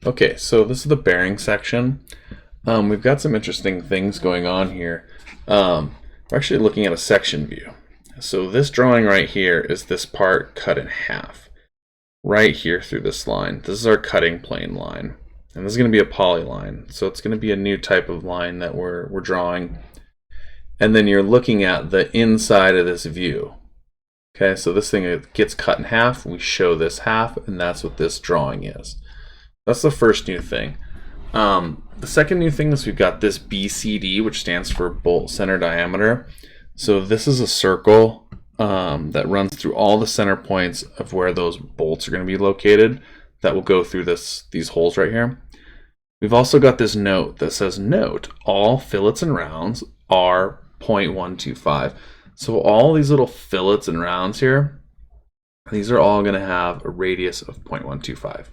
Okay, so this is the bearing section. We've got some interesting things going on here. We're actually looking at a section view. So this drawing right here is this part cut in half. Right here through this line. This is our cutting plane line. And this is going to be a polyline. So it's going to be a new type of line that we're drawing. And then you're looking at the inside of this view. Okay, so this thing gets cut in half. We show this half, and that's what this drawing is. That's the first new thing. The second new thing is we've got this BCD, which stands for bolt center diameter. So this is a circle that runs through all the center points of where those bolts are going to be located. That will go through these holes right here. We've also got this note that says, note, all fillets and rounds are 0.125. So all these little fillets and rounds here, these are all going to have a radius of 0.125.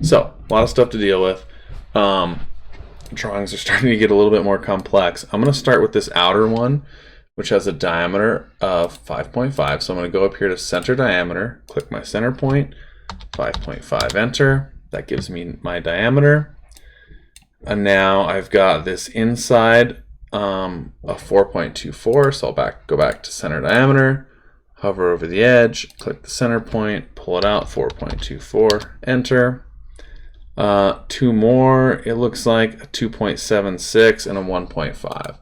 So a lot of stuff to deal with. Drawings are starting to get a little bit more complex. I'm going to start with this outer one, which has a diameter of 5.5. So I'm going to go up here to center diameter, click my center point, 5.5, enter. That gives me my diameter. And now I've got this inside of 4.24. So I'll go back to center diameter, hover over the edge, click the center point, pull it out, 4.24, enter. Two more, it looks like a 2.76 and a 1.5.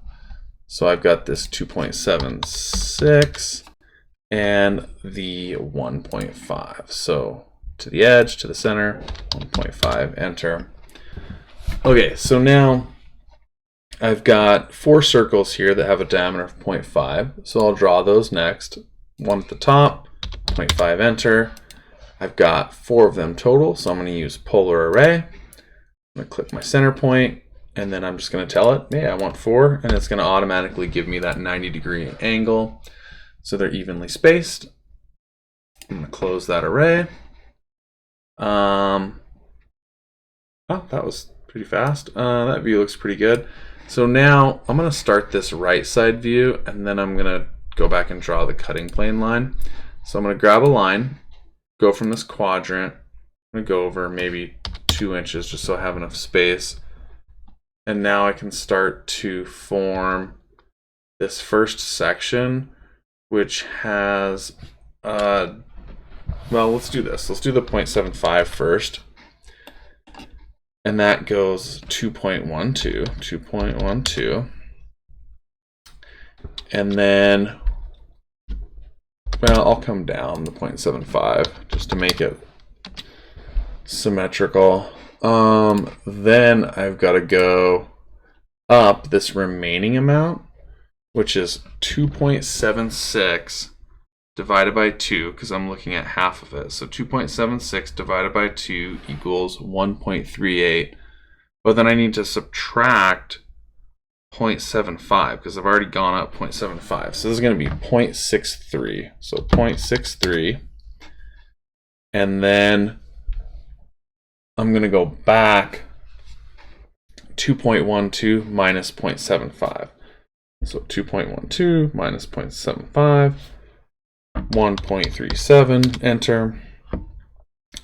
So I've got this 2.76 and the 1.5. So to the edge, to the center, 1.5, enter. Okay, so now I've got 4 circles here that have a diameter of 0.5. So I'll draw those next. One at the top, 0.5, enter. I've got 4 of them total, so I'm going to use polar array. I'm going to click my center point, and then I'm just going to tell it, hey, I want 4, and it's going to automatically give me that 90-degree angle, so they're evenly spaced. I'm going to close that array. Oh, that was pretty fast. That view looks pretty good. So now I'm going to start this right side view, and then I'm going to go back and draw the cutting plane line. So I'm going to grab a line, go from this quadrant, I'm going to go over maybe 2 inches just so I have enough space. And now I can start to form this first section, which has, well, let's do this. Let's do the 0.75 first. And that goes 2.12. And then, well, I'll come down the 0.75 just to make it symmetrical. Then I've got to go up this remaining amount, which is 2.76 divided by 2, because I'm looking at half of it. So 2.76 divided by 2 equals 1.38. But then I need to subtract 0.75 because I've already gone up 0.75. So this is going to be 0.63. So 0.63. And then I'm going to go back 2.12 minus 0.75. So 2.12 minus 0.75, 1.37, enter.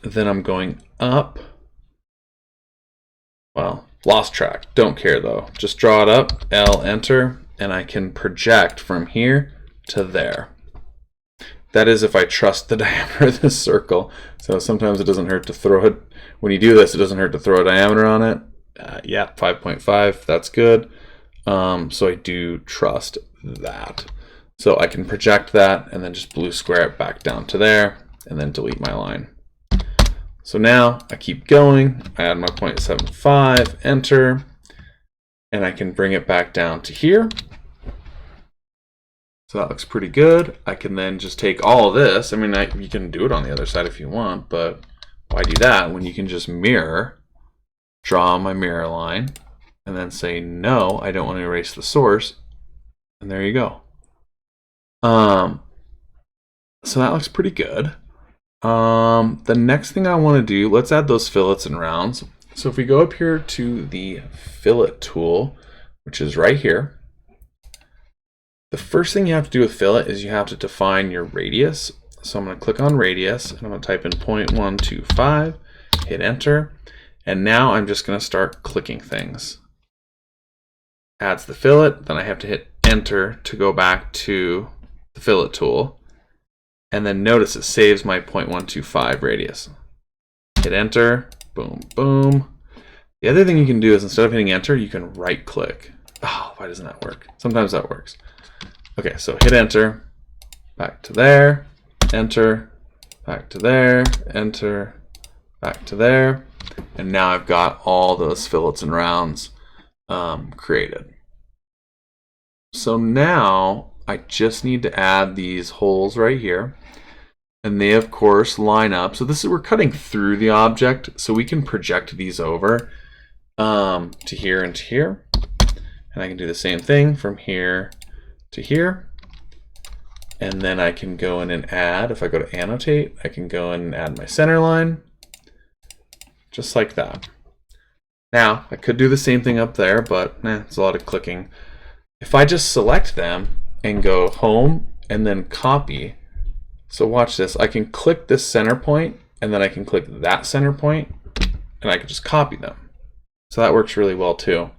Then I'm going up. Well, lost track. Don't care though. Just draw it up, L, enter, and I can project from here to there. That is if I trust the diameter of this circle. So sometimes it doesn't hurt to throw it. When you do this, it doesn't hurt to throw a diameter on it. Yeah, 5.5, that's good. So I do trust that. So I can project that and then just blue square it back down to there and then delete my line. So now I keep going, I add my 0.75, enter, and I can bring it back down to here. So that looks pretty good. I can then just take all of this. I mean, you can do it on the other side if you want, but why do that when you can just mirror, draw my mirror line, and then say, no, I don't want to erase the source, and there you go. So that looks pretty good. The next thing I want to do, let's add those fillets and rounds. So if we go up here to the fillet tool, which is right here, the first thing you have to do with fillet is you have to define your radius. So I'm going to click on radius and I'm going to type in 0.125, hit enter, And now I'm just going to start clicking things. Adds the fillet, then I have to hit enter to go back to the fillet tool. And then notice it saves my 0.125 radius. Hit enter, boom, boom. The other thing you can do is instead of hitting enter, you can right click. Oh, why doesn't that work? Sometimes that works. Okay, so hit enter, back to there, enter, back to there, enter, back to there. And now I've got all those fillets and rounds created. So now I just need to add these holes right here. And they, of course, line up. So this is, we're cutting through the object, so we can project these over to here and to here. And I can do the same thing from here to here. And then I can go in and add, if I go to annotate, I can go in and add my center line, just like that. Now, I could do the same thing up there, but it's a lot of clicking. If I just select them and go home and then copy, so watch this, I can click this center point and then I can click that center point and I can just copy them. So that works really well too.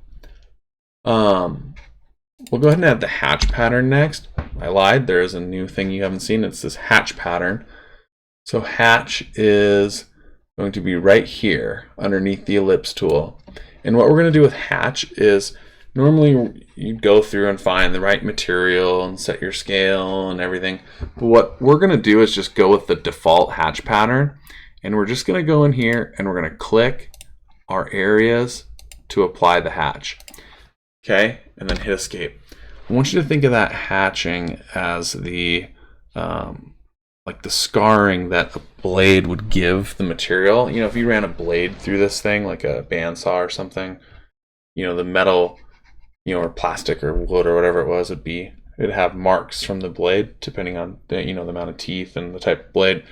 We'll go ahead and add the hatch pattern next. I lied, there is a new thing you haven't seen, it's this hatch pattern. So hatch is going to be right here underneath the ellipse tool. And what we're going to do with hatch is normally you'd go through and find the right material and set your scale and everything. But what we're going to do is just go with the default hatch pattern. And we're just going to go in here and we're going to click our areas to apply the hatch. Okay, and then hit escape. I want you to think of that hatching as the like the scarring that a blade would give the material. You know, if you ran a blade through this thing, like a bandsaw or something, you know, the metal, you know, or plastic or wood or whatever it was, it'd have marks from the blade depending on the, you know, the amount of teeth and the type of blade.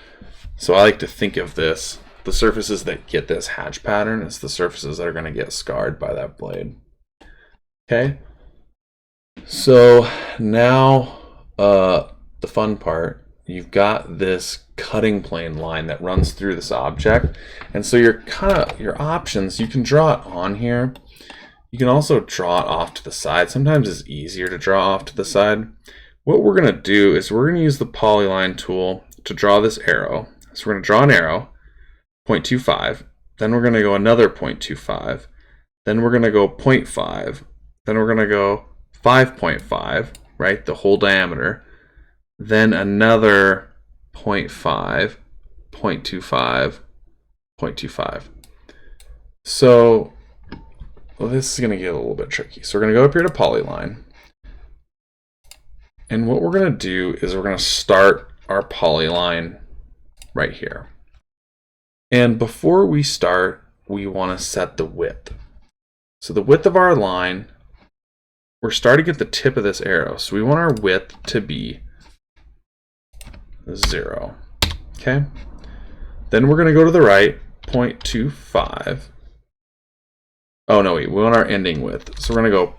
So I like to think of this, the surfaces that get this hatch pattern as the surfaces that are going to get scarred by that blade. Okay, so now the fun part, you've got this cutting plane line that runs through this object, and so your options, you can draw it on here. You can also draw it off to the side. Sometimes it's easier to draw off to the side. What we're going to do is we're going to use the polyline tool to draw this arrow. So we're going to draw an arrow, 0.25, then we're going to go another 0.25, then we're going to go 0.5, then we're going to go 5.5, right, the whole diameter, then another 0.5, 0.25, 0.25. So well, this is going to get a little bit tricky. So we're going to go up here to polyline. And what we're going to do is we're going to start our polyline right here. And before we start, we want to set the width. So the width of our line, we're starting at the tip of this arrow. So we want our width to be 0. Okay. Then we're going to go to the right, 0.25. Oh no, wait, we want our ending width. So we're going to go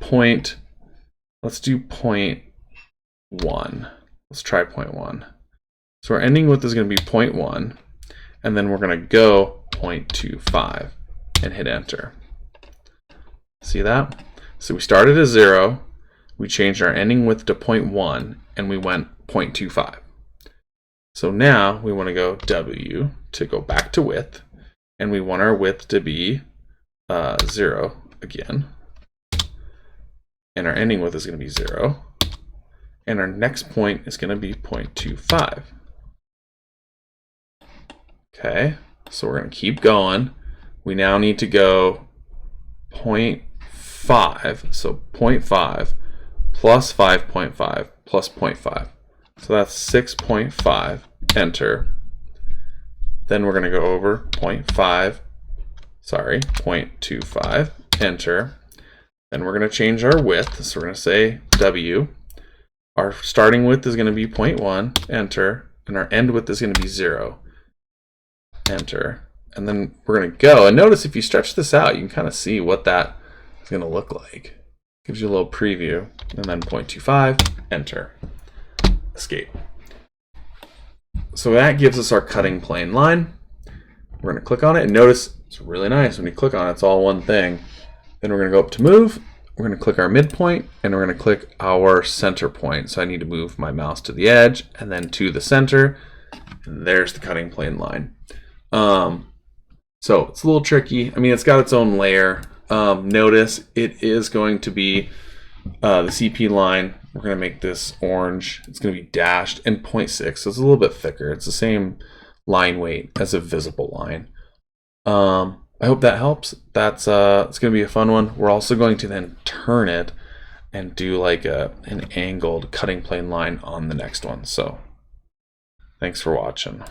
let's do 0.1. Let's try 0.1. So our ending width is going to be 0.1. And then we're going to go 0.25 and hit enter. See that? So we started at 0. We changed our ending width to 0.1 and we went 0.25. So now we want to go W to go back to width, and we want our width to be 0 again. And our ending width is going to be 0. And our next point is going to be 0.25. Okay, so we're going to keep going. We now need to go 0.5, so 0.5 plus 5.5 plus 0.5. So that's 6.5, enter. Then we're going to go over 0.25, enter. Then we're going to change our width, so we're going to say W. Our starting width is going to be 0.1, enter, and our end width is going to be 0, enter. And then we're going to go, and notice if you stretch this out, you can kind of see what that is going to look like. Gives you a little preview, and then 0.25, enter. Escape. So that gives us our cutting plane line. We're going to click on it and notice It's really nice. When you click on it, it's all one thing. Then we're going to go up to move. We're going to click our midpoint, and we're going to click our center point. So I need to move my mouse to the edge and then to the center. And there's the cutting plane line. So it's a little tricky. I mean, it's got its own layer. Notice it is going to be the CP line. We're going to make this orange. It's going to be dashed and 0.6. So it's a little bit thicker. It's the same line weight as a visible line. I hope that helps. That's it's going to be a fun one. We're also going to then turn it and do like an angled cutting plane line on the next one. So thanks for watching.